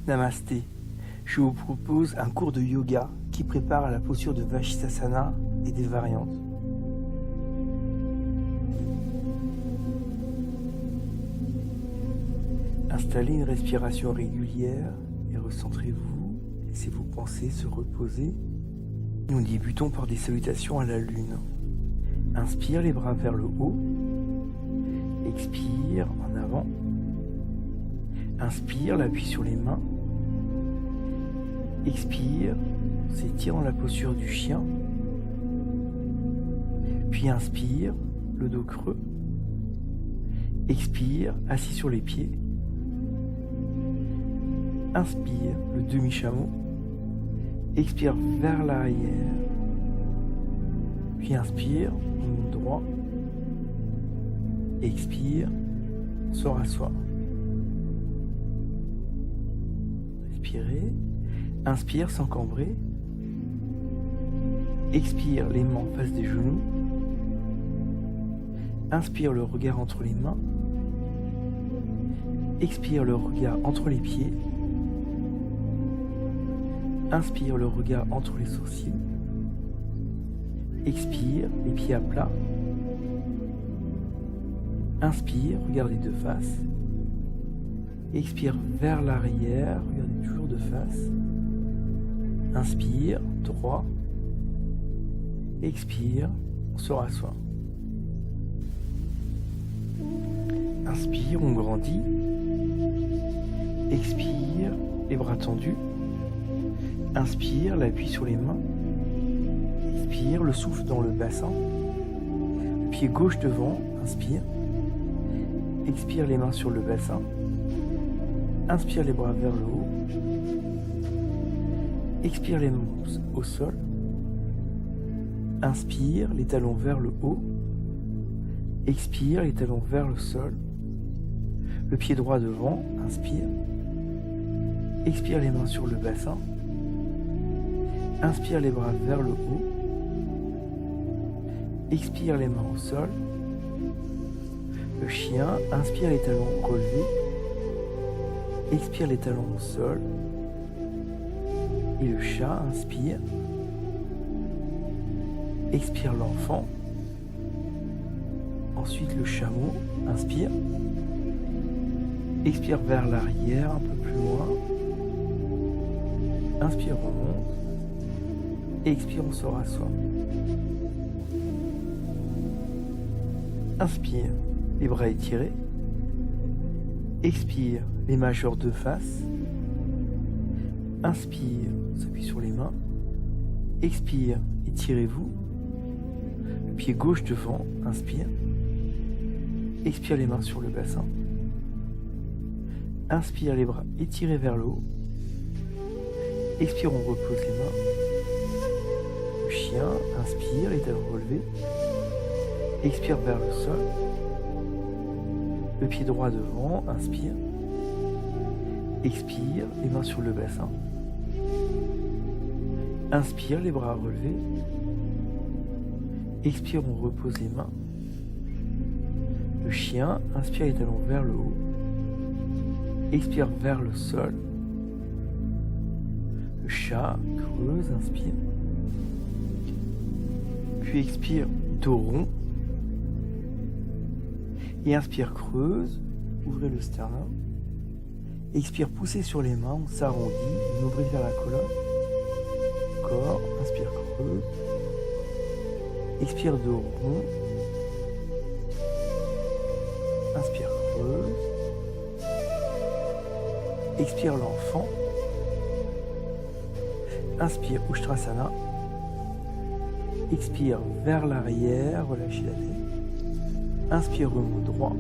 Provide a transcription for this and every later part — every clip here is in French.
Namasté, je vous propose un cours de yoga qui prépare à la posture de Vashisthasana et des variantes. Installez une respiration régulière et recentrez-vous, laissez vos pensées se reposer. Nous débutons par des salutations à la lune. Inspire les bras vers le haut, expire en avant, inspire l'appui sur les mains, expire, s'étire dans la posture du chien, puis inspire, le dos creux, expire, assis sur les pieds, inspire, le demi-chameau, expire vers l'arrière, puis inspire, on droit, expire, on se rassoit. Respirez, inspire sans cambrer, expire les mains en face des genoux, inspire le regard entre les mains, expire le regard entre les pieds, inspire le regard entre les sourcils, expire les pieds à plat, inspire, regardez de face, expire vers l'arrière, regardez toujours de face, inspire, droit, expire, on se rassoit. Inspire, on grandit, expire, les bras tendus, inspire, l'appui sur les mains, expire, le souffle dans le bassin, le pied gauche devant, inspire, expire les mains sur le bassin, inspire les bras vers le haut, expire les mains au sol, inspire les talons vers le haut, expire les talons vers le sol, le pied droit devant, inspire, expire les mains sur le bassin, inspire les bras vers le haut, expire les mains au sol, le chien, inspire les talons relevés, expire les talons au sol, et le chat, inspire, expire l'enfant, ensuite le chameau, inspire, expire vers l'arrière un peu plus loin, inspire, remonte, expire, on se rassoit. Inspire, les bras étirés, expire, les majeurs de face, inspire, on s'appuie sur les mains, expire, étirez-vous, le pied gauche devant, inspire, expire les mains sur le bassin, inspire, les bras étirés vers le haut, expire, on repose les mains, le chien, inspire, les talons relevés, expire vers le sol, le pied droit devant, inspire, expire, les mains sur le bassin, inspire, les bras relevés, expire, on repose les mains, le chien, inspire les talons vers le haut, expire vers le sol, le chat, creuse, inspire, puis expire, dos rond, et inspire, creuse, ouvrez le sternum, expire, poussez sur les mains, on s'arrondit, on ouvre vers la colonne, corps, inspire, creuse, expire, dos rond, inspire, creuse, expire, l'enfant, inspire, Ushtrasana, expire vers l'arrière, relâchez la tête, inspire, remous droit,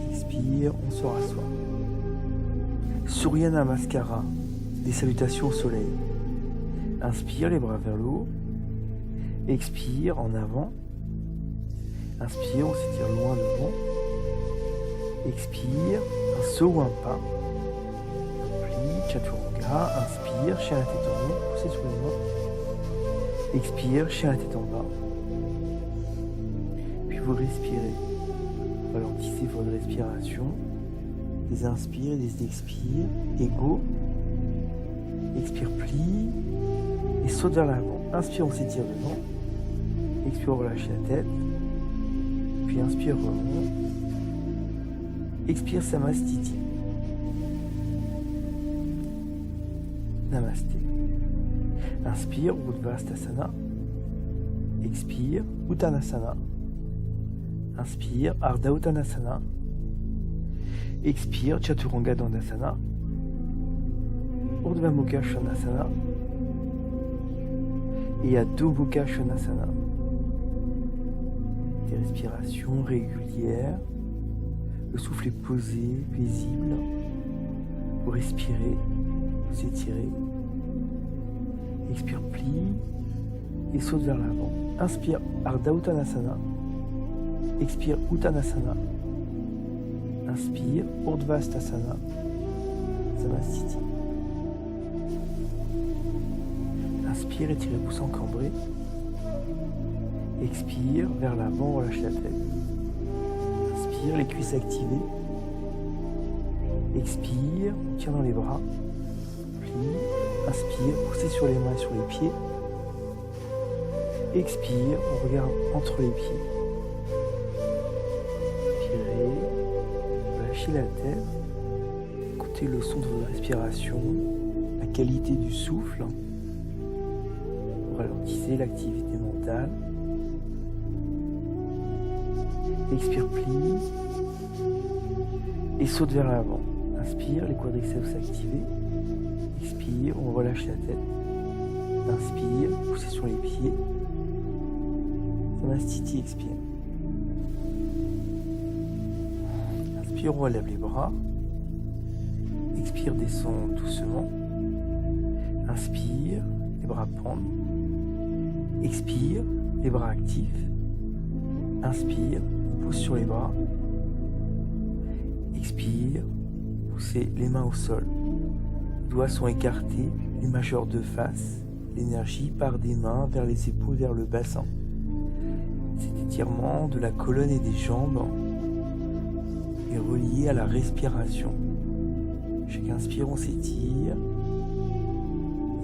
expire, on se rassoit. Surya Namaskara, des salutations au soleil. Inspire, les bras vers le haut, expire, en avant, inspire, on s'étire loin devant, expire, un saut ou un pas, plie, Chaturanga, inspire, chien la tête en haut, poussez sur les mains, expire, chien la tête en bas, puis vous respirez, ralentissez votre respiration, Des inspires, des expires. Ego. Expire, plie. Et saute vers l'avant. Inspire, on s'étire devant. Expire, on relâche la tête. Puis inspire, remonte. Expire, Samastiti. Namasté. Inspire, Urdhvastasana. Expire, Uttanasana. Inspire, Ardha Uttanasana. Expire, Chaturanga Dandasana. Urdhva Mukha Svanasana. Et Adho Mukha Svanasana. Des respirations régulières. Le souffle est posé, paisible. Vous respirez, vous étirez. Expire, plie et saute vers l'avant. Inspire, Ardha Uttanasana. Expire, Uttanasana. Inspire, Urdhvastasana. Samastiti. Inspire, étirez-vous sans cambrer. Expire, vers l'avant, relâche la tête. Inspire, les cuisses activées. Expire, on tient dans les bras. Plie. Inspire, poussez sur les mains et sur les pieds. Expire, on regarde entre les pieds. Inspirez, relâchez la tête. Écoutez le son de votre respiration, la qualité du souffle. Ralentissez l'activité mentale. Expire, plie. Et saute vers l'avant. Inspire, les quadriceps activés. Expire, on relâche la tête. Inspire, poussez sur les pieds. Samastiti, expire. Inspire, on relève les bras. Expire, descend doucement. Inspire, les bras pendent. Expire, les bras actifs. Inspire, pousse sur les bras. Expire, poussez les mains au sol. Les doigts sont écartés, les majeurs de face. L'énergie part des mains vers les épaules, vers le bassin. Cet étirement de la colonne et des jambes est relié à la respiration. Chaque inspire, on s'étire.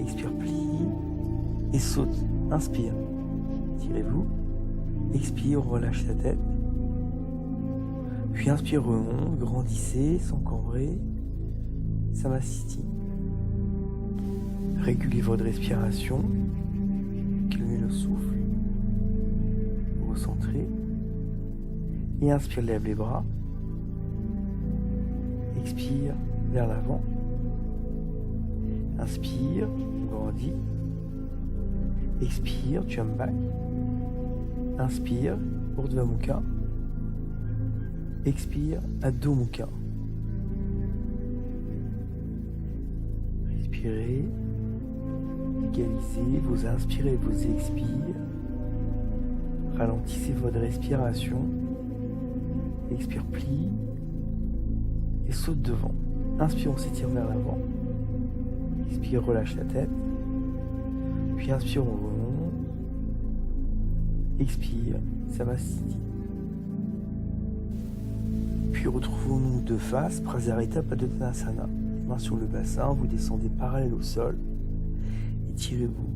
Expire, plie et saute. Inspire, tirez-vous. Expire, on relâche la tête. Puis inspire, remonte, grandissez sans cambrer. Samastiti. Régulez votre respiration. Calmez le souffle. Vous recentrez. Et inspire, lève les bras. Expire, vers l'avant. Inspire, grandis. Expire, jump back. Inspire, Urdhva Mukha. Expire, Adho Mukha. Respirez. Égalisez vos inspires et vos expires. Ralentissez votre respiration. Expire, plie. Et saute devant. Inspire, on s'étire vers l'avant. Expire, relâche la tête. Puis inspire, on remonte. Expire, Samastiti. Puis retrouvons-nous de face, Prasarita Padottanasana. Les mains sur le bassin, vous descendez parallèle au sol. Étirez-vous.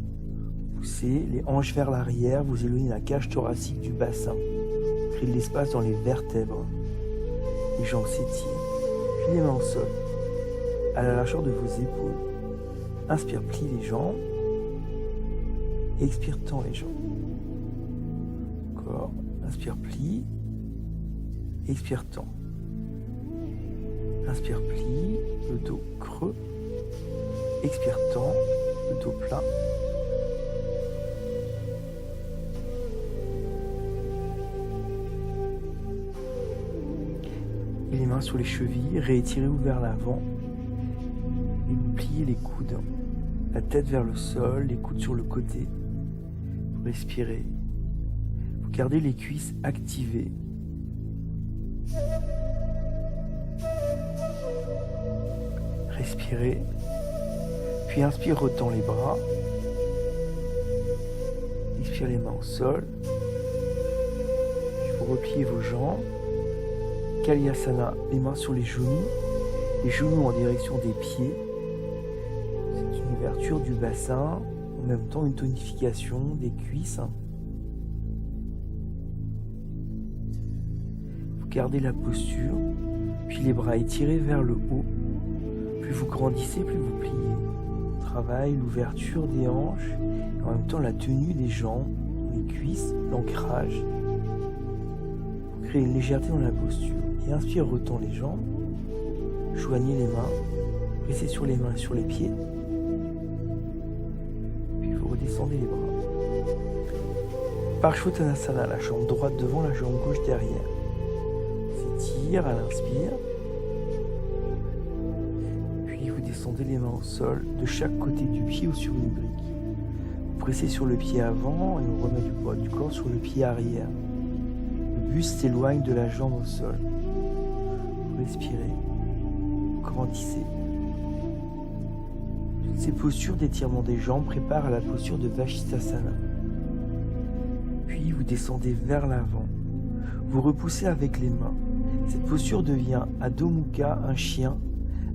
Poussez les hanches vers l'arrière, vous éloignez la cage thoracique du bassin. Créez de l'espace dans les vertèbres. Les jambes s'étirent. Puis les mains au sol, à la largeur de vos épaules. Inspire, plie les jambes. Expire, tend les jambes. Encore. Inspire, plie. Expire, tend. Inspire, plie. Le dos creux. Expire, tend. Le dos plat. Et les mains sur les chevilles. Réétirez-vous vers l'avant. Et vous pliez les coudes. La tête vers le sol, les coudes sur le côté. Vous respirez. Vous gardez les cuisses activées. Respirez. Puis inspire, retend les bras. Expire, les mains au sol. Puis vous repliez vos jambes. Kalyasana, les mains sur les genoux. les genoux en direction des pieds. C'est une ouverture du bassin, en même temps une tonification des cuisses. Vous gardez la posture, puis les bras étirés vers le haut. Plus vous grandissez, plus vous pliez. Travaille l'ouverture des hanches, et en même temps la tenue des jambes, les cuisses, l'ancrage. Vous créez une légèreté dans la posture. Et inspire, retend les jambes. Joignez les mains, pressez sur les mains et sur les pieds. Puis vous redescendez les bras. Parshvottanasana, la jambe droite devant, la jambe gauche derrière. On s'étire à l'inspire. Puis vous descendez les mains au sol, de chaque côté du pied ou sur une brique. Vous pressez sur le pied avant et on remet du poids du corps sur le pied arrière. Le buste s'éloigne de la jambe au sol. Vous respirez. Grandissez. Toutes ces postures d'étirement des jambes préparent à la posture de Vashisthasana. Puis vous descendez vers l'avant. Vous repoussez avec les mains. Cette posture devient Adho Mukha, un chien,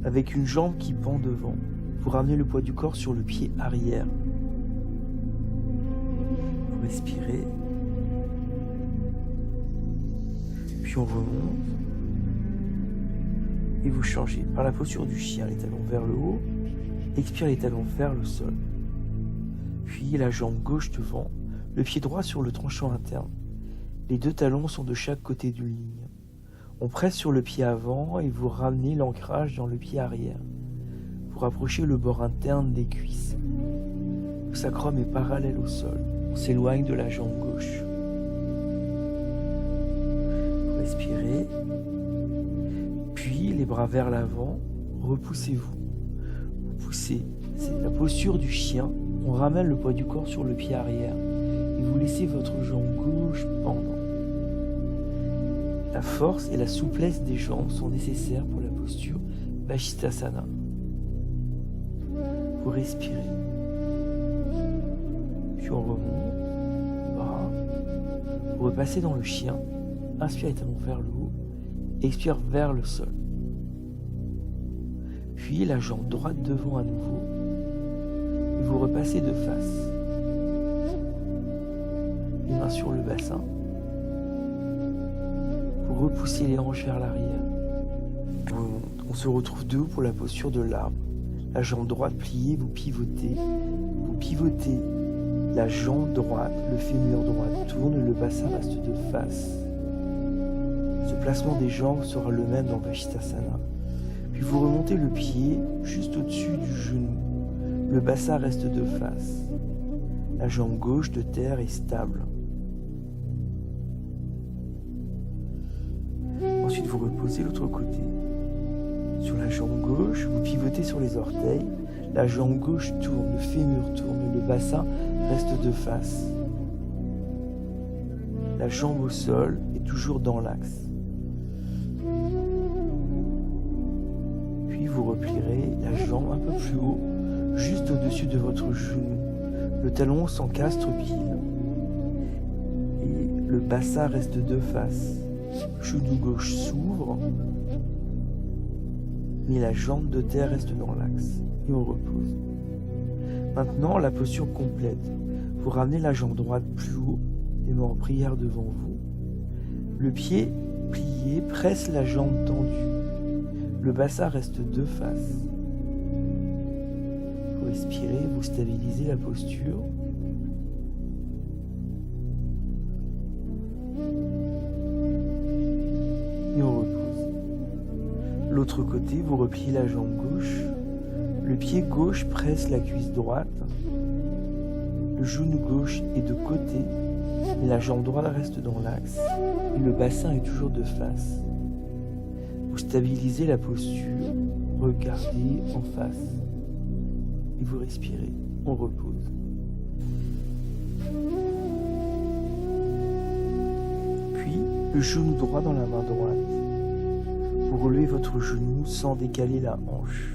avec une jambe qui pend devant. Vous ramenez le poids du corps sur le pied arrière. Vous respirez. Puis on remonte. Et vous changez par la posture du chien, les talons vers le haut, expire les talons vers le sol. Puis la jambe gauche devant, le pied droit sur le tranchant interne. Les deux talons sont de chaque côté d'une ligne. On presse sur le pied avant et vous ramenez l'ancrage dans le pied arrière. Vous rapprochez le bord interne des cuisses. Le sacrum est parallèle au sol. On s'éloigne de la jambe gauche. Vous respirez. Puis les bras vers l'avant, repoussez-vous. Vous poussez, c'est la posture du chien. On ramène le poids du corps sur le pied arrière et vous laissez votre jambe gauche pendre. La force et la souplesse des jambes sont nécessaires pour la posture Vashisthasana. Vous respirez. Puis on remonte, bras. Vous repassez dans le chien. Inspire les talons vers le haut. Expire vers le sol. Puis la jambe droite devant à nouveau. Et vous repassez de face. Les mains sur le bassin. Vous repoussez les hanches vers l'arrière. On se retrouve debout pour la posture de l'arbre. La jambe droite pliée, vous pivotez. Vous pivotez la jambe droite, le fémur droit tourne, le bassin reste de face. Ce placement des jambes sera le même dans Vashisthasana. Puis vous remontez le pied juste au-dessus du genou. Le bassin reste de face. La jambe gauche de terre est stable. Ensuite, vous reposez l'autre côté. Sur la jambe gauche, vous pivotez sur les orteils. La jambe gauche tourne, le fémur tourne, le bassin reste de face. La jambe au sol est toujours dans l'axe. Puis vous replierez la jambe un peu plus haut, juste au-dessus de votre genou. Le talon s'encastre pile. Et le bassin reste de face. Le genou gauche s'ouvre. Mais la jambe de terre reste dans l'axe. Et on repose. Maintenant, la posture complète. Vous ramenez la jambe droite plus haut, les mains en prière devant vous. Le pied plié presse la jambe tendue. Le bassin reste de face. Vous respirez, vous stabilisez la posture. Et on repose. L'autre côté, vous repliez la jambe gauche. Le pied gauche presse la cuisse droite. Le genou gauche est de côté, mais la jambe droite reste dans l'axe. Et le bassin est toujours de face. Vous stabilisez la posture, regardez en face. Et vous respirez, on repose. Puis, le genou droit dans la main droite. Vous relevez votre genou sans décaler la hanche.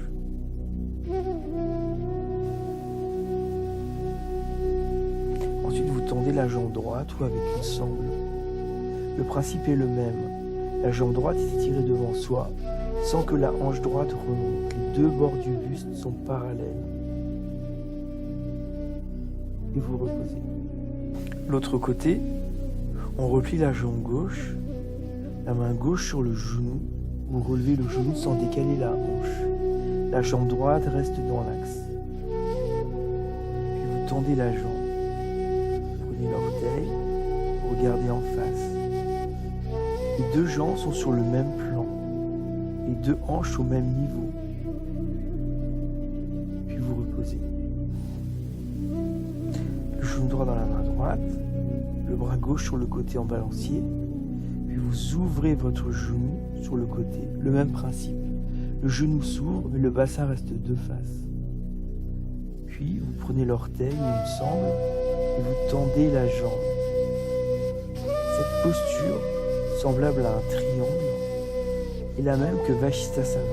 Ensuite, vous tendez la jambe droite ou avec une sangle. Le principe est le même. La jambe droite est étirée devant soi sans que la hanche droite remonte. Les deux bords du buste sont parallèles. Et vous reposez. L'autre côté, on replie la jambe gauche, la main gauche sur le genou. Vous relevez le genou sans décaler la hanche. La jambe droite reste dans l'axe. Puis vous tendez la jambe. Prenez l'orteil, regardez en face. Les deux jambes sont sur le même plan. Les deux hanches au même niveau. Puis vous reposez. Le genou droit dans la main droite, le bras gauche sur le côté en balancier. Puis vous ouvrez votre genou sur le côté. Le même principe. Le genou s'ouvre, mais le bassin reste de face. Puis vous prenez l'orteil, il me semble, et vous tendez la jambe. Cette posture, semblable à un triangle, est la même que Vashisthasana.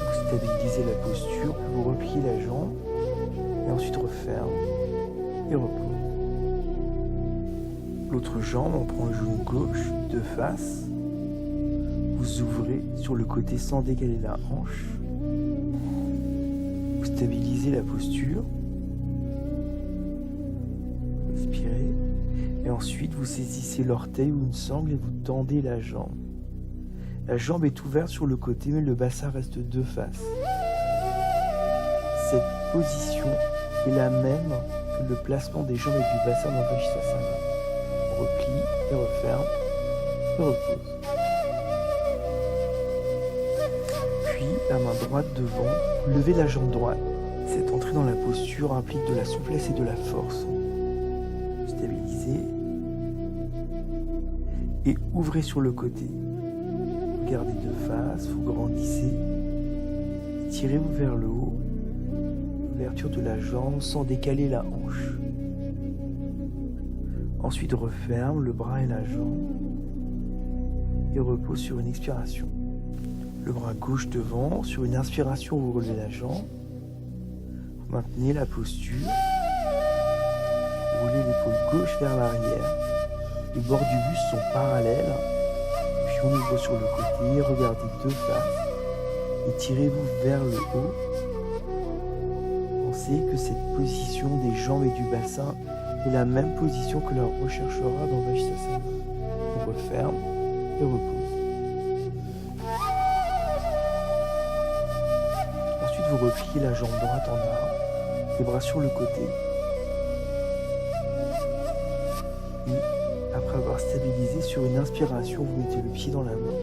Vous stabilisez la posture, puis vous repliez la jambe, et ensuite referme et repose. L'autre jambe, on prend le genou gauche de face. Vous ouvrez sur le côté sans décaler la hanche. Vous stabilisez la posture. Respirez. Et ensuite, vous saisissez l'orteil ou une sangle et vous tendez la jambe. La jambe est ouverte sur le côté, mais le bassin reste de face. Cette position est la même que le placement des jambes et du bassin dans Vashisthasana. On replie et referme et repose. La main droite devant, levez la jambe droite. Cette entrée dans la posture implique de la souplesse et de la force. Stabilisez et ouvrez sur le côté. Regardez de face, vous grandissez. Tirez-vous vers le haut. Ouverture de la jambe sans décaler la hanche. Ensuite referme le bras et la jambe et repose sur une expiration. Le bras gauche devant, sur une inspiration, vous relevez la jambe. Vous maintenez la posture. Vous roulez l'épaule gauche vers l'arrière. Les bords du buste sont parallèles. Puis on ouvre sur le côté, regardez de face. Et tirez-vous vers le haut. Pensez que cette position des jambes et du bassin est la même position que l'on recherchera dans Vashisthasana. On referme et repose. Vous repliez la jambe droite en arrière, les bras sur le côté. Et après avoir stabilisé sur une inspiration, vous mettez le pied dans la main.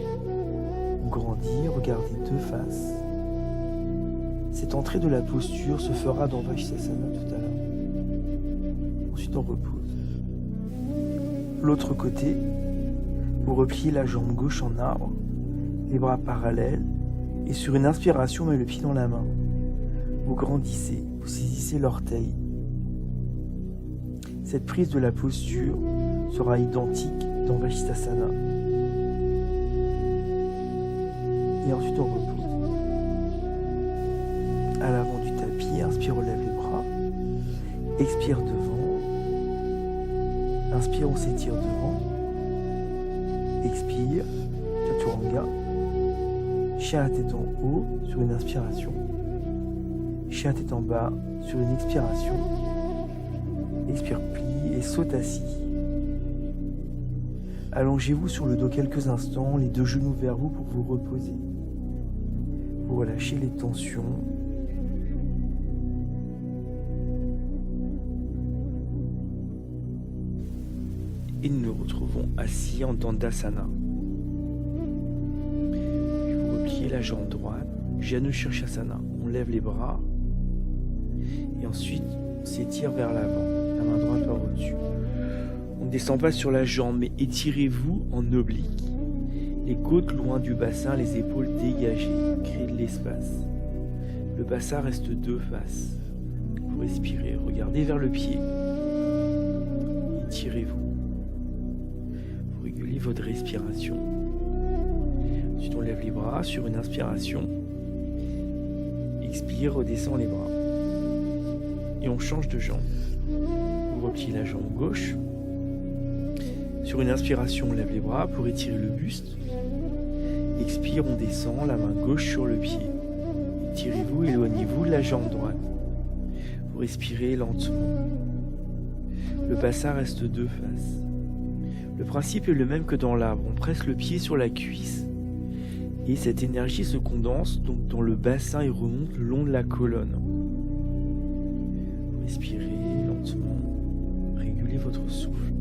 Vous grandissez, regardez de face. Cette entrée de la posture se fera dans Vashisthasana tout à l'heure. Ensuite, on repose. L'autre côté, vous repliez la jambe gauche en arbre, les bras parallèles. Et sur une inspiration, mettez le pied dans la main. Vous grandissez, vous saisissez l'orteil. Cette prise de la posture sera identique dans Vashisthasana. Et ensuite on repose. À l'avant du tapis, inspire, relève les bras. Expire devant. Inspire, on s'étire devant. Expire, Chaturanga. Chien à tête en haut sur une inspiration. Chien à tête en bas sur une expiration. Expire, plie et saute assis. Allongez-vous sur le dos quelques instants, les deux genoux vers vous pour vous reposer. Vous relâchez les tensions. Et nous nous retrouvons assis en Dandasana. La jambe droite, Janu Shirshasana. On lève les bras et ensuite on s'étire vers l'avant. La main droite par au-dessus. On ne descend pas sur la jambe, mais étirez-vous en oblique. Les côtes loin du bassin, les épaules dégagées. Créez de l'espace. Le bassin reste de face. Vous respirez, regardez vers le pied. Étirez-vous. Vous régulez votre respiration. Ensuite, on lève les bras sur une inspiration. Expire, redescend les bras. Et on change de jambe. On replie la jambe gauche. Sur une inspiration, on lève les bras pour étirer le buste. Expire, on descend, la main gauche sur le pied. Étirez-vous, éloignez-vous de la jambe droite. Vous respirez lentement. Le bassin reste deux faces. Le principe est le même que dans l'arbre. On presse le pied sur la cuisse et cette énergie se condense donc dans le bassin et remonte le long de la colonne. Vous respirez lentement, régulez votre souffle.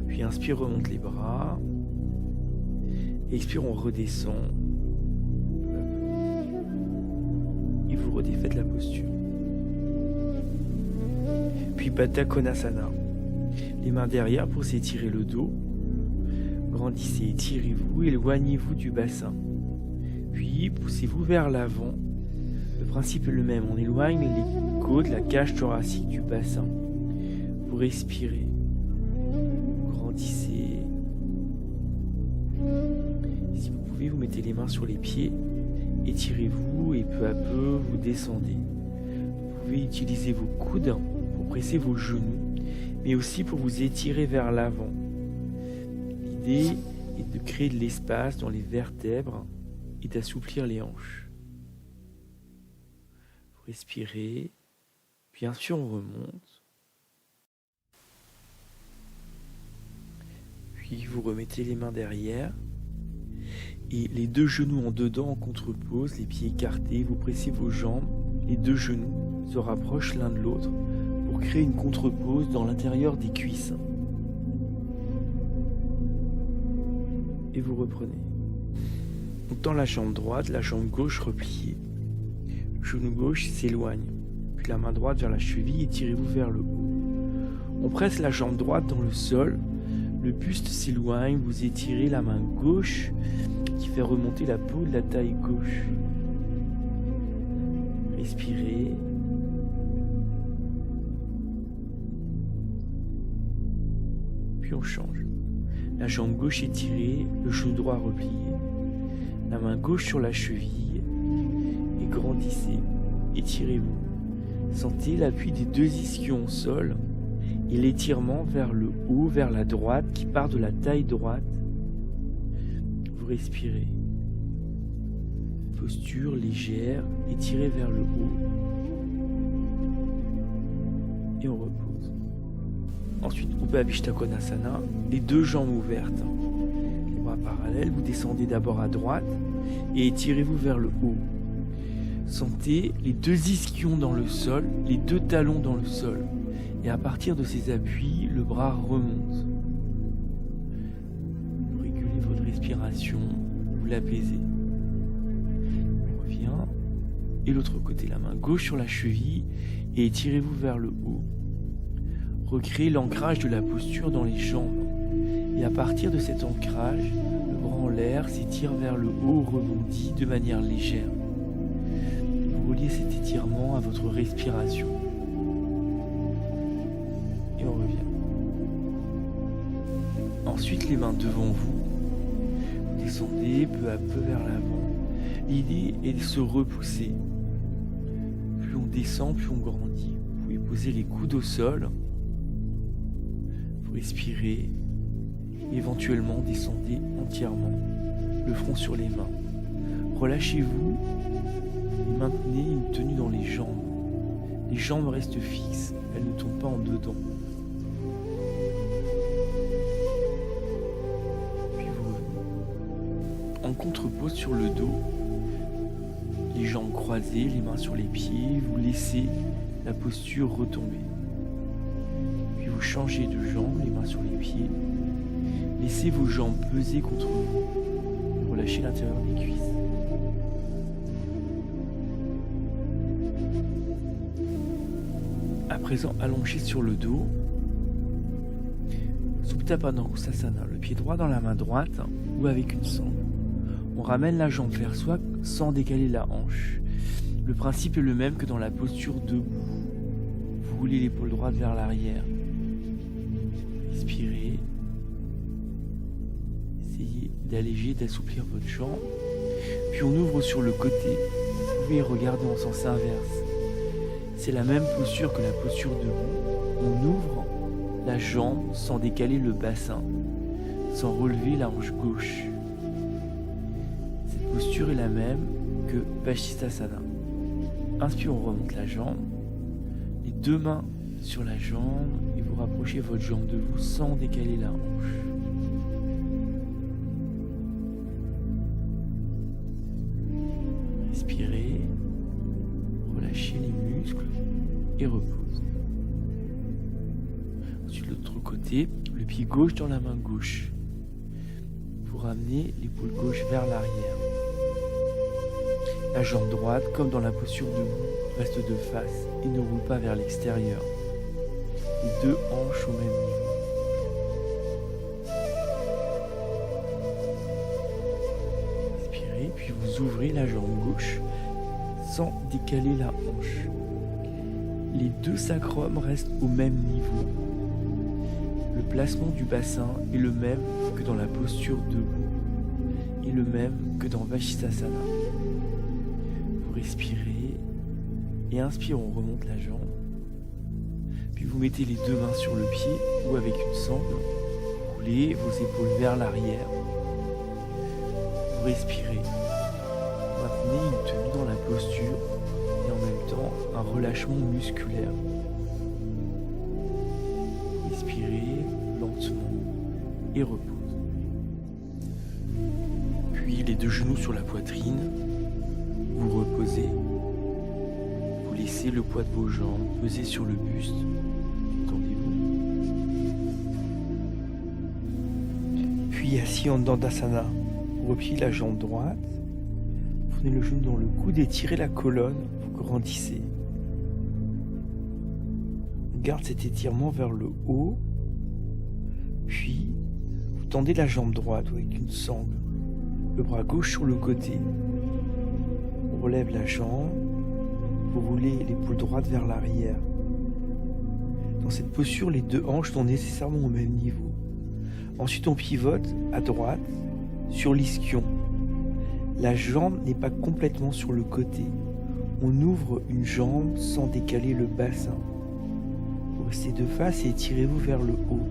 Puis inspire, remonte les bras. Expire, on redescend. Et vous redéfaites la posture. Puis Baddha Konasana. Les mains derrière pour s'étirer le dos. Grandissez, étirez-vous, éloignez-vous du bassin. Puis poussez-vous vers l'avant. Le principe est le même, on éloigne les côtes, la cage thoracique du bassin. Vous respirez. Vous grandissez. Si vous pouvez, vous mettez les mains sur les pieds. Étirez-vous et peu à peu, vous descendez. Vous pouvez utiliser vos coudes pour presser vos genoux, mais aussi pour vous étirer vers l'avant. L'idée est de créer de l'espace dans les vertèbres et d'assouplir les hanches. Vous respirez, puis ensuite on remonte. Puis vous remettez les mains derrière et les deux genoux en dedans en contre-pose, les pieds écartés, vous pressez vos jambes, les deux genoux se rapprochent l'un de l'autre pour créer une contre-pose dans l'intérieur des cuisses. Et vous reprenez. Donc dans la jambe droite, la jambe gauche repliée. Le genou gauche s'éloigne. Puis la main droite vers la cheville et tirez-vous vers le haut. On presse la jambe droite dans le sol. Le buste s'éloigne. Vous étirez la main gauche qui fait remonter la peau de la taille gauche. Respirez. Puis on change. La jambe gauche étirée, le genou droit replié. La main gauche sur la cheville. Et grandissez. Étirez-vous. Sentez l'appui des deux ischions au sol et l'étirement vers le haut, vers la droite qui part de la taille droite. Vous respirez. Posture légère, étirée vers le haut. Et on repose. Ensuite, Upavishta Konasana, les deux jambes ouvertes. Les bras parallèles, vous descendez d'abord à droite et étirez-vous vers le haut. Sentez les deux ischions dans le sol, les deux talons dans le sol. Et à partir de ces appuis, le bras remonte. Vous régulez votre respiration, vous l'apaisez. On revient. Et l'autre côté, la main gauche sur la cheville et étirez-vous vers le haut. Recréez l'ancrage de la posture dans les jambes. Et à partir de cet ancrage, le bras en l'air s'étire vers le haut, rebondit de manière légère. Vous reliez cet étirement à votre respiration. Et on revient. Ensuite, les mains devant vous. Vous descendez peu à peu vers l'avant. L'idée est de se repousser. Plus on descend, plus on grandit. Vous pouvez poser les coudes au sol. Vous respirez. Éventuellement, descendez entièrement, le front sur les mains. Relâchez-vous et maintenez une tenue dans les jambes. Les jambes restent fixes, elles ne tombent pas en dedans. Puis vous revenez. En contre-pose sur le dos, les jambes croisées, les mains sur les pieds, vous laissez la posture retomber. Puis vous changez de jambe, les mains sur les pieds. Laissez vos jambes peser contre vous. Relâchez l'intérieur des cuisses. À présent, allongé sur le dos. Supta Padangusthasana, le pied droit dans la main droite ou avec une sangle. On ramène la jambe vers soi sans décaler la hanche. Le principe est le même que dans la posture debout. Vous roulez l'épaule droite vers l'arrière. Respirez. Essayez d'alléger, d'assouplir votre jambe. Puis on ouvre sur le côté. Vous pouvez regarder en sens inverse. C'est la même posture que la posture debout. On ouvre la jambe sans décaler le bassin, sans relever la hanche gauche. posture est la même que Vashisthasana. Inspire, on remonte la jambe, les deux mains sur la jambe et vous rapprochez votre jambe de vous sans décaler la hanche. Respirez, relâchez les muscles et repose. Ensuite, l'autre côté, le pied gauche dans la main gauche. Vous ramenez l'épaule gauche vers l'arrière. La jambe droite, comme dans la posture debout, reste de face et ne roule pas vers l'extérieur. Les deux hanches au même niveau. Respirez, puis vous ouvrez la jambe gauche sans décaler la hanche. Les deux sacrums restent au même niveau. Le placement du bassin est le même que dans la posture debout et le même que dans Vashisthasana. Vous respirez et inspire, on remonte la jambe. Puis vous mettez les deux mains sur le pied ou avec une sangle. Vous roulez vos épaules vers l'arrière. Vous respirez. Maintenez une tenue dans la posture et en même temps un relâchement musculaire. Respirez lentement et repose. Puis les deux genoux sur la poitrine. Vous reposez. Vous laissez le poids de vos jambes peser sur le buste. Détendez-vous. Puis assis en Dandasana, vous repliez la jambe droite. Prenez le genou dans le coude et tirez la colonne. Vous grandissez. On garde cet étirement vers le haut. Puis vous tendez la jambe droite avec une sangle. Le bras gauche sur le côté. On relève la jambe. Vous roulez l'épaule droite vers l'arrière. Dans cette posture, les deux hanches sont nécessairement au même niveau. Ensuite, on pivote à droite sur l'ischion. La jambe n'est pas complètement sur le côté. On ouvre une jambe sans décaler le bassin. Vous restez de face et étirez-vous vers le haut.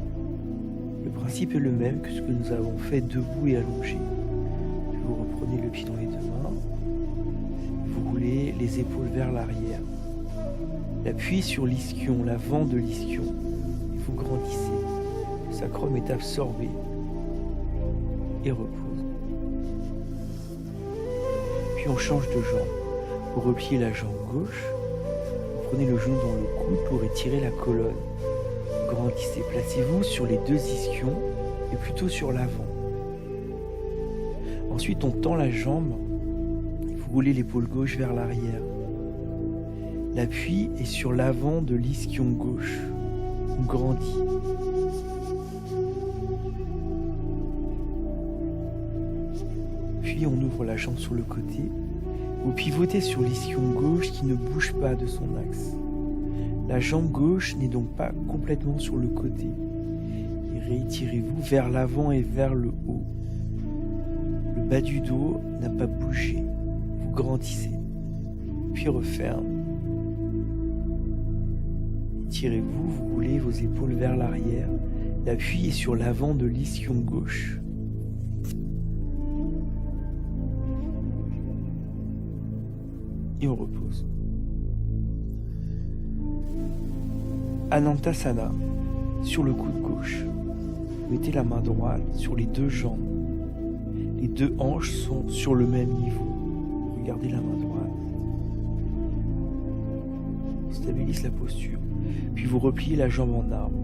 Le principe est le même que ce que nous avons fait debout et allongé. Puis vous reprenez le pied dans les deux mains. Vous roulez les épaules vers l'arrière. L'appui sur l'ischion, l'avant de l'ischion. Et vous grandissez. Le sacrum est absorbé et repose. Puis on change de jambe. Vous repliez la jambe gauche. Vous prenez le genou dans le coude pour étirer la colonne. Vous grandissez. Placez-vous sur les deux ischions et plutôt sur l'avant. Ensuite, on tend la jambe. Vous roulez l'épaule gauche vers l'arrière. L'appui est sur l'avant de l'ischion gauche. On grandit. Puis on ouvre la jambe sur le côté. Vous pivotez sur l'ischion gauche qui ne bouge pas de son axe. La jambe gauche n'est donc pas complètement sur le côté. Et réétirez-vous vers l'avant et vers le haut. Le bas du dos n'a pas bougé. Vous grandissez. Puis referme. Étirez-vous, vous roulez vos épaules vers l'arrière. L'appui est sur l'avant de l'ischion gauche. Et on repose. Anantasana, sur le coude gauche. Mettez la main droite sur les deux jambes. Les deux hanches sont sur le même niveau. Regardez la main droite. Stabilise la posture. Puis vous repliez la jambe en arbre.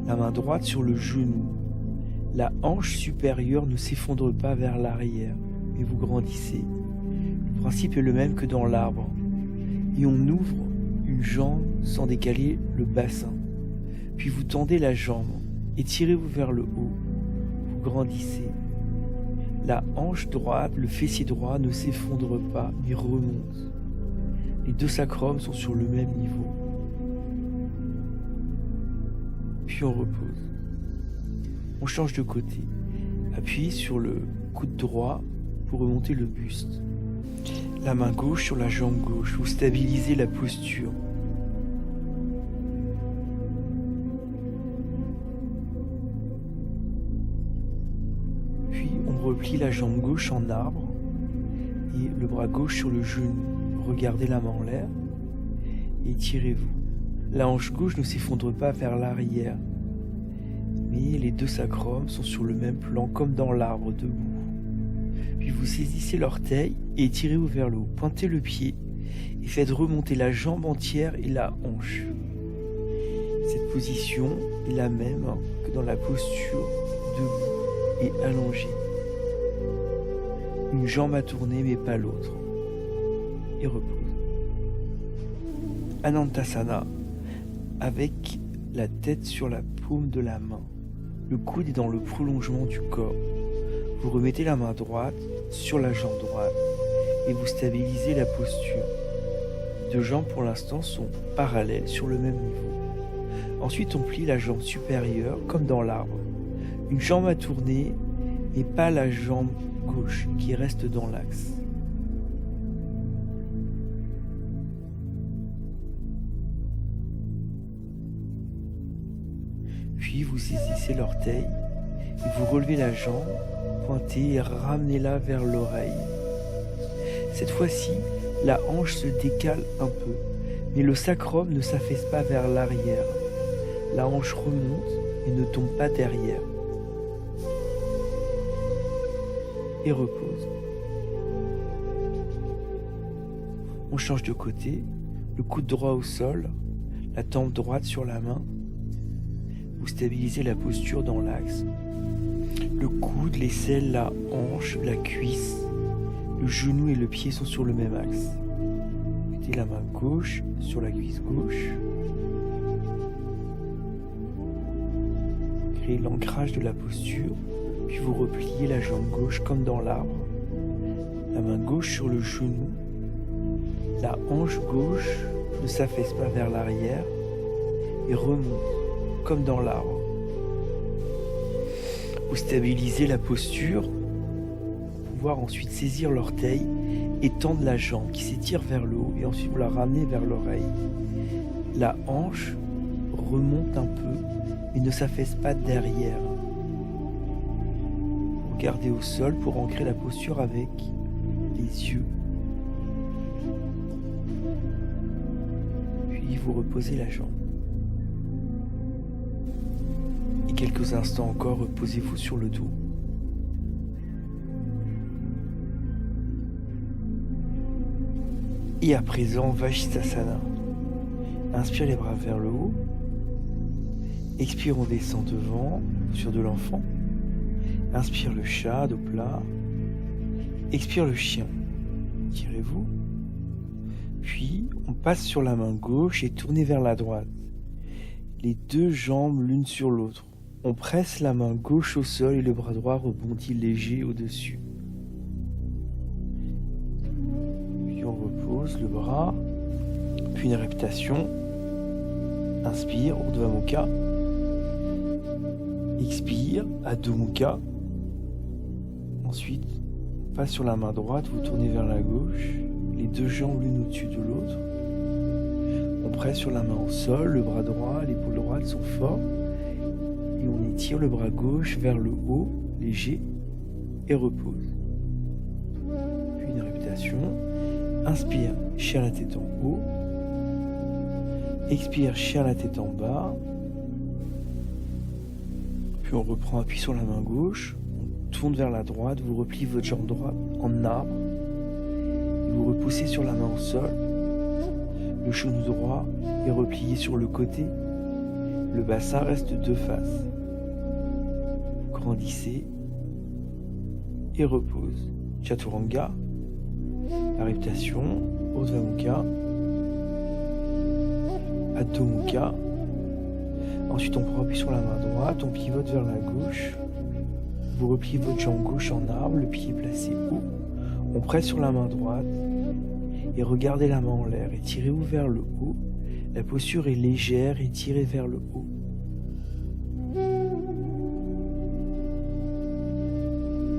La main droite sur le genou. La hanche supérieure ne s'effondre pas vers l'arrière, mais vous grandissez. Le principe est le même que dans l'arbre. Et on ouvre une jambe sans décaler le bassin. Puis vous tendez la jambe, étirez-vous vers le haut. Vous grandissez. La hanche droite, le fessier droit ne s'effondre pas, mais remonte. Les deux sacrums sont sur le même niveau. Puis on repose. On change de côté. Appuyez sur le coude droit pour remonter le buste. La main gauche sur la jambe gauche. Vous stabilisez la posture. Puis on replie la jambe gauche en arbre. repliez le bras gauche sur le genou. Regardez la main en l'air et étirez-vous. La hanche gauche ne s'effondre pas vers l'arrière, mais les deux sacrums sont sur le même plan comme dans l'arbre debout. Puis vous saisissez l'orteil et étirez-vous vers le haut. Pointez le pied et faites remonter la jambe entière et la hanche. Cette position est la même que dans la posture debout et allongée. Une jambe à tourner mais pas l'autre. Et repose. Anantasana, avec la tête sur la paume de la main. Le coude est dans le prolongement du corps. Vous remettez la main droite sur la jambe droite et vous stabilisez la posture. Les deux jambes pour l'instant sont parallèles sur le même niveau. Ensuite on plie la jambe supérieure comme dans l'arbre. Une jambe à tourner mais pas la jambe gauche qui reste dans l'axe. Puis vous saisissez l'orteil et vous relevez la jambe, pointez et ramenez-la vers l'oreille. Cette fois-ci, la hanche se décale un peu, mais le sacrum ne s'affaisse pas vers l'arrière. La hanche remonte et ne tombe pas derrière. Et repose. On change de côté, le coude droit au sol, la tempe droite sur la main. Vous stabilisez la posture dans l'axe. Le coude, l'aisselle, la hanche, la cuisse, le genou et le pied sont sur le même axe. Mettez la main gauche sur la cuisse gauche. Créez l'ancrage de la posture, puis vous repliez la jambe gauche comme dans l'arbre. La main gauche sur le genou. La hanche gauche ne s'affaisse pas vers l'arrière et remonte comme dans l'arbre. Vous stabilisez la posture pour pouvoir ensuite saisir l'orteil et tendre la jambe qui s'étire vers le haut et ensuite vous la ramenez vers l'oreille. La hanche remonte un peu mais ne s'affaisse pas derrière. Vous regardez au sol pour ancrer la posture avec les yeux. Puis vous reposez la jambe. Et quelques instants encore, reposez-vous sur le dos. Et à présent, Vajrasana. Inspire les bras vers le haut. Expire, on descend devant, sur de l'enfant. Inspire le chat, dos plat. Expire le chien. Tirez-vous. Puis, on passe sur la main gauche et tournez vers la droite. Les deux jambes l'une sur l'autre. On presse la main gauche au sol et le bras droit rebondit léger au-dessus. Puis on repose le bras. Puis une répétition. Inspire, Urdhva Mukha. Expire, Adho Mukha. Ensuite, passe sur la main droite, vous tournez vers la gauche, les deux jambes l'une au-dessus de l'autre. On presse sur la main au sol, le bras droit, l'épaule droite sont forts. Et on étire le bras gauche vers le haut, léger, et repose. Puis une répétition. Inspire, chien la tête en haut. Expire, chien la tête en bas. Puis on reprend appui sur la main gauche. On tourne vers la droite, vous repliez votre jambe droite en arbre. Et vous repoussez sur la main au sol. Le genou droit est replié sur le côté. Le bassin reste de face. Grandissez et repose. Chaturanga. La répétition. Urdhva Mukha. Adho Mukha. Ensuite, on prend appui sur la main droite, on pivote vers la gauche. Vous repliez votre jambe gauche en arbre, le pied placé haut. On presse sur la main droite et regardez la main en l'air. Étirez-vous vers le haut. La posture est légère, étirée vers le haut.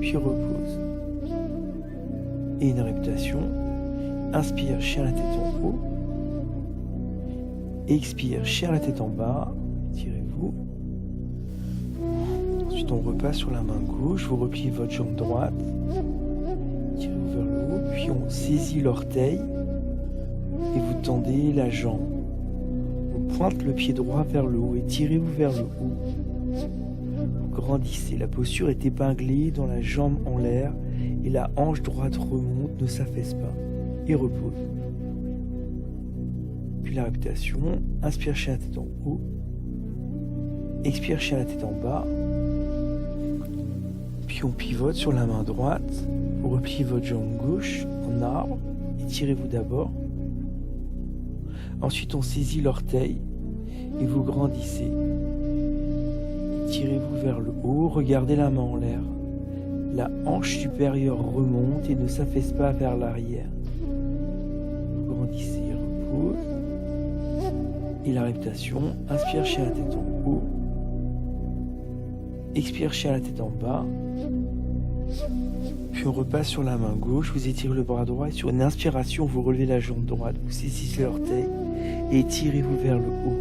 Puis repose. Et une répétition. Inspire, chien la tête en haut. Expire, chien la tête en bas. Étirez-vous. Ensuite, on repasse sur la main gauche. Vous repliez votre jambe droite. Tirez-vous vers le haut. Puis on saisit l'orteil et vous tendez la jambe. On pointe le pied droit vers le haut et tirez-vous vers le haut. Vous grandissez. La posture est épinglée dans la jambe en l'air et la hanche droite remonte, ne s'affaisse pas et repose. Puis la répétition, inspire, chien la tête en haut, expire, chien la tête en bas. Puis on pivote sur la main droite, vous repliez votre jambe gauche en arbre, étirez-vous d'abord. Ensuite on saisit l'orteil et vous grandissez. Tirez-vous vers le haut, regardez la main en l'air. La hanche supérieure remonte et ne s'affaisse pas vers l'arrière. Vous grandissez, repose. Et la répétition, inspire, chien la tête en haut. Expire, chien la tête en bas. Puis on repasse sur la main gauche, vous étirez le bras droit et sur une inspiration, vous relevez la jambe droite, vous saisissez l'orteil et étirez-vous vers le haut.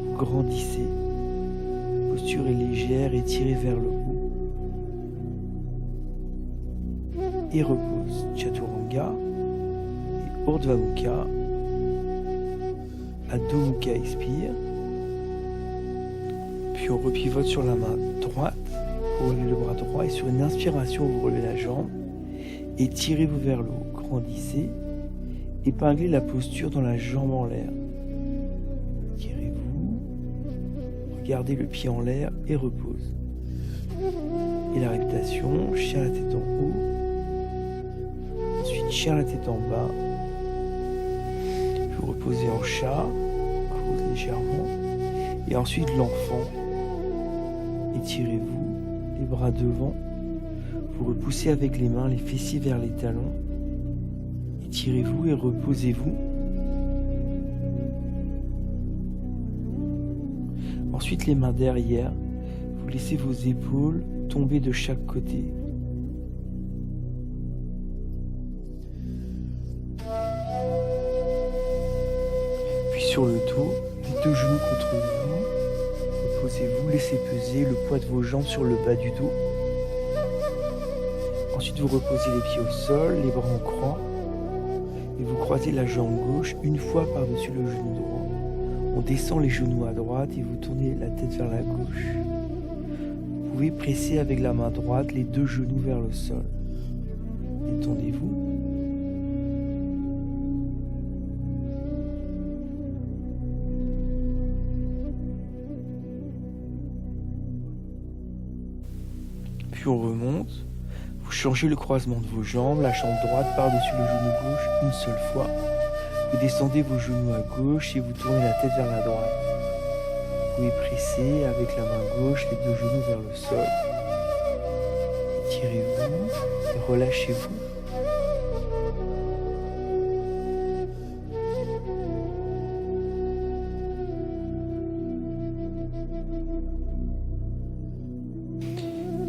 Vous grandissez. La posture est légère, étirez vers le haut. Et repose. Chaturanga et Urdhva Mukha. Adho Mukha, expire. Puis on repivote sur la main droite. Vous relevez le bras droit et sur une inspiration, vous relevez la jambe. Étirez-vous vers le haut. Grandissez. Épinglez la posture dans la jambe en l'air. Tirez-vous. Regardez le pied en l'air et repose. Et la répétition, chien la tête en haut. Ensuite, chien la tête en bas. Vous reposez en chat, creuse légèrement. Et ensuite l'enfant. Étirez-vous, les bras devant. Vous repoussez avec les mains les fessiers vers les talons. Étirez-vous et reposez-vous. Ensuite les mains derrière. Vous laissez vos épaules tomber de chaque côté. Puis sur le dos, les deux genoux contre vous. Reposez-vous, laissez peser le poids de vos jambes sur le bas du dos. Ensuite, vous reposez les pieds au sol, les bras en croix. Et vous croisez la jambe gauche une fois par-dessus le genou droit. On descend les genoux à droite et vous tournez la tête vers la gauche. Vous pouvez presser avec la main droite les deux genoux vers le sol. Détendez-vous. Puis on remonte. Vous changez le croisement de vos jambes, la jambe droite par-dessus le genou gauche une seule fois. Vous descendez vos genoux à gauche et vous tournez la tête vers la droite. Vous pouvez presser avec la main gauche les deux genoux vers le sol. Étirez-vous et relâchez-vous.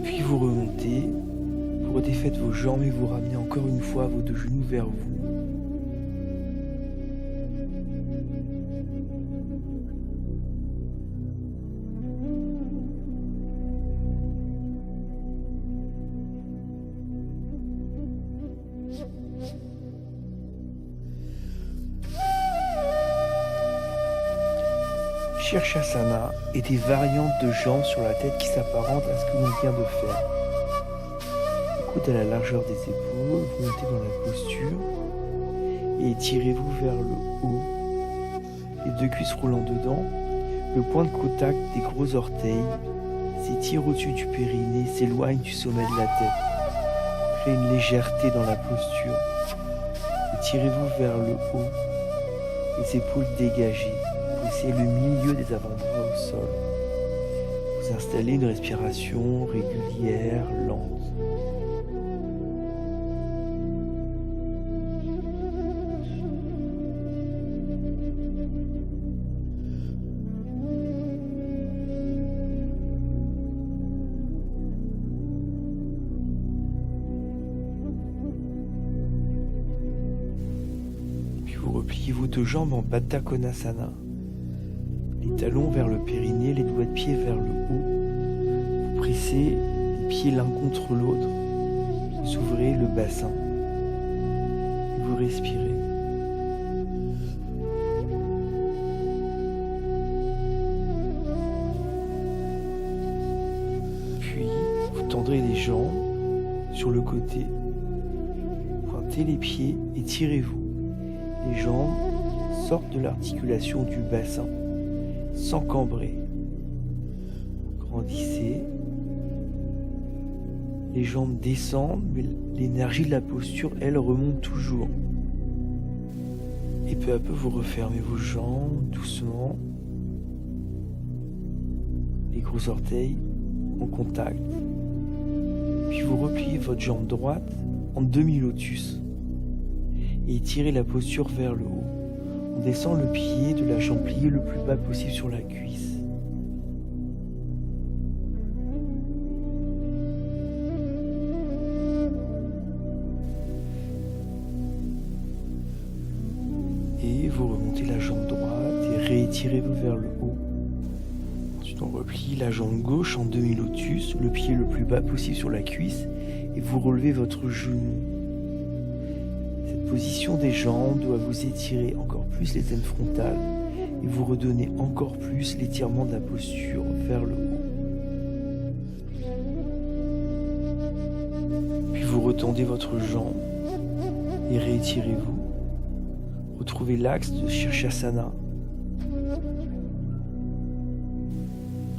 Puis vous remontez. Vous redéfaites vos jambes et vous ramenez encore une fois vos deux genoux vers vous. Shirshasana est des variantes de jambes sur la tête qui s'apparentent à ce que l'on vient de faire. Coude à la largeur des épaules, vous montez dans la posture et étirez-vous vers le haut. Les deux cuisses roulant dedans, le point de contact des gros orteils s'étire au-dessus du périnée, s'éloigne du sommet de la tête. Créez une légèreté dans la posture. Étirez-vous vers le haut, les épaules dégagées. Poussez le milieu des avant-bras au sol. Vous installez une respiration régulière, lente. Puis vous repliez vos deux jambes en Baddha Konasana. Les talons vers le périnée, les doigts de pied vers le haut. Vous pressez les pieds l'un contre l'autre. Vous ouvrez le bassin. respirez. Puis, vous tendrez les jambes sur le côté. Pointez les pieds et tirez-vous. Les jambes sortent de l'articulation du bassin, sans cambrer. Grandissez. Les jambes descendent, mais l'énergie de la posture, elle, remonte toujours. Et peu à peu, vous refermez vos jambes doucement. Les gros orteils en contact. Puis vous repliez votre jambe droite en demi-lotus. Et étirez la posture vers le haut. On descend le pied de la jambe pliée le plus bas possible sur la cuisse. Et vous remontez la jambe droite et réétirez-vous vers le haut. Ensuite, on replie la jambe gauche en demi-lotus, le pied le plus bas possible sur la cuisse, et vous relevez votre genou. Cette position des jambes doit vous étirer encore plus les aines frontales et vous redonner encore plus l'étirement de la posture vers le haut. Puis vous retendez votre jambe et réétirez-vous. Retrouvez l'axe de Shirshasana.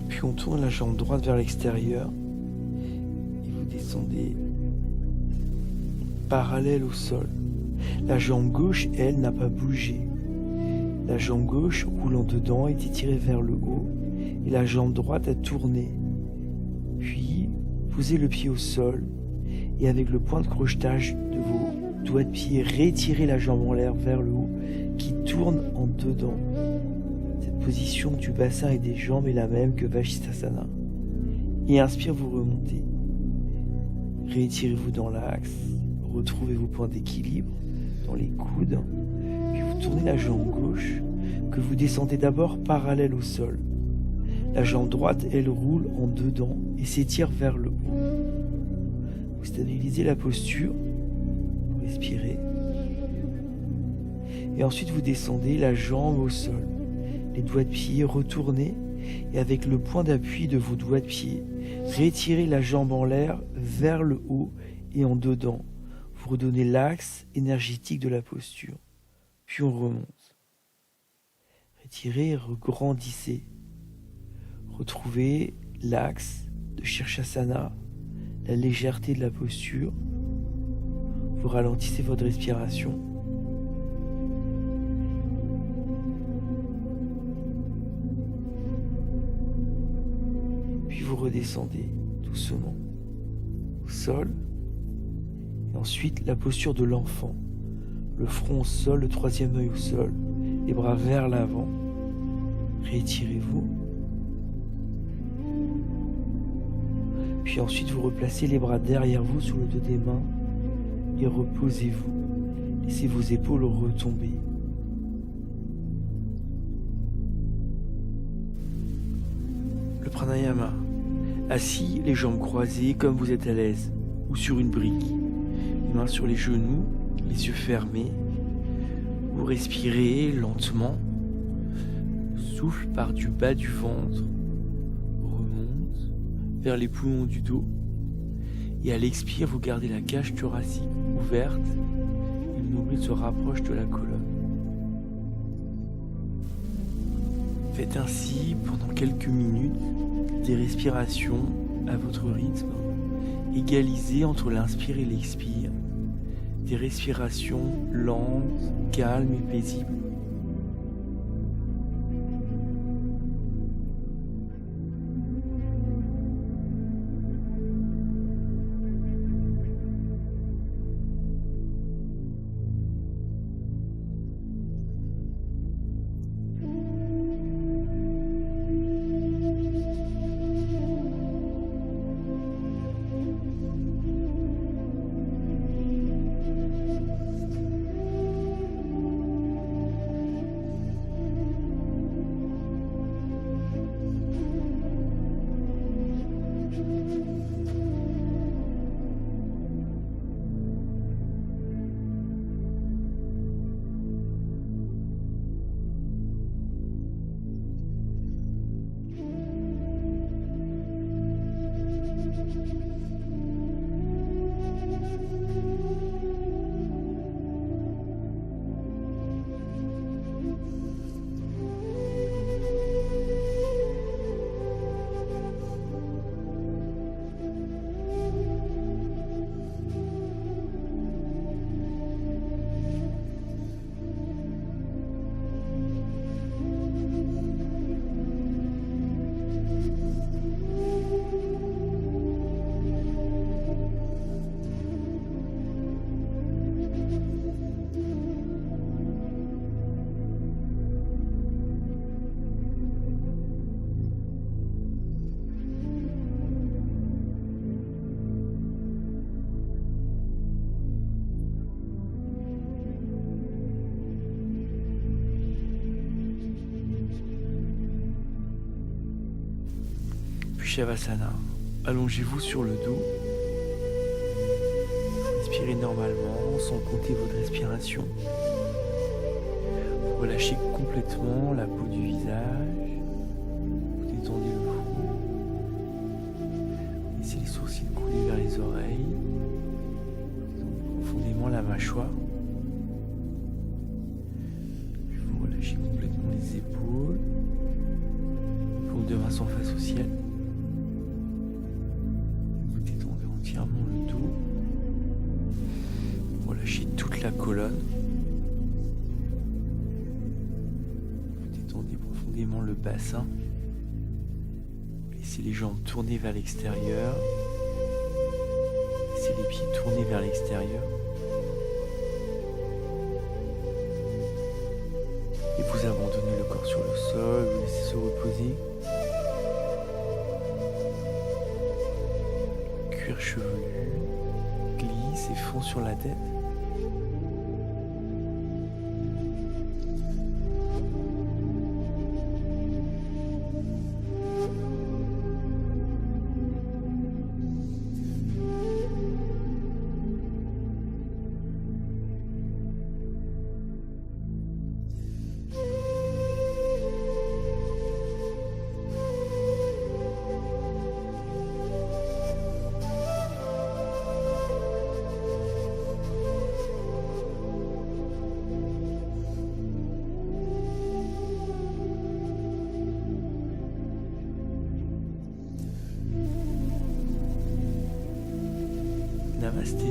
Puis on tourne la jambe droite vers l'extérieur et vous descendez parallèle au sol. La jambe gauche, elle, n'a pas bougé. La jambe gauche roule en dedans et est étirée vers le haut et la jambe droite a tourné. Puis, posez le pied au sol et avec le point de crochetage de vos doigts de pied, rétirez la jambe en l'air vers le haut qui tourne en dedans. Cette position du bassin et des jambes est la même que Vashisthasana. Et inspire, vous remontez. Réétirez-vous dans l'axe. Retrouvez vos points d'équilibre dans les coudes. Puis vous tournez la jambe gauche que vous descendez d'abord parallèle au sol. La jambe droite, elle, roule en dedans et s'étire vers le haut. Vous stabilisez la posture. Vous respirez. Et ensuite vous descendez la jambe au sol. Les doigts de pied retournés et avec le point d'appui de vos doigts de pied, rétirez la jambe en l'air vers le haut et en dedans. Vous redonnez l'axe énergétique de la posture. Puis on remonte. Retirez et regrandissez. Retrouvez l'axe de Shirshasana, la légèreté de la posture. Vous ralentissez votre respiration. Puis vous redescendez doucement au sol. Et ensuite, la posture de l'enfant. Le front au sol, le troisième œil au sol, les bras vers l'avant. Réétirez-vous. Puis ensuite, vous replacez les bras derrière vous sur le dos des mains et reposez-vous. Laissez vos épaules retomber. Le pranayama. Assis, les jambes croisées comme vous êtes à l'aise, ou sur une brique. Les mains sur les genoux, les yeux fermés. Vous respirez lentement. Souffle par du bas du ventre. Remonte vers les poumons du dos. Et à l'expire, vous gardez la cage thoracique ouverte. Et le nombril se rapproche de la colonne. Faites ainsi pendant quelques minutes des respirations à votre rythme, égalisées entre l'inspire et l'expire. Des respirations lentes, calmes et paisibles. Shavasana. Allongez-vous sur le dos. Respirez normalement sans compter votre respiration. Vous relâchez complètement la peau du visage. Vous détendez le front. Laissez les sourcils couler vers les oreilles. Vous détendez profondément la mâchoire. Puis vous relâchez complètement les épaules. Paumes de main sont face au ciel. Vous détendez entièrement le dos. Relâchez toute la colonne. Vous détendez profondément le bassin. Laissez les jambes tourner vers l'extérieur. Laissez les pieds tourner vers l'extérieur. Et vous abandonnez le corps sur le sol, vous laissez se reposer. Cuir chevelu glisse et fond sur la tête. Namasté.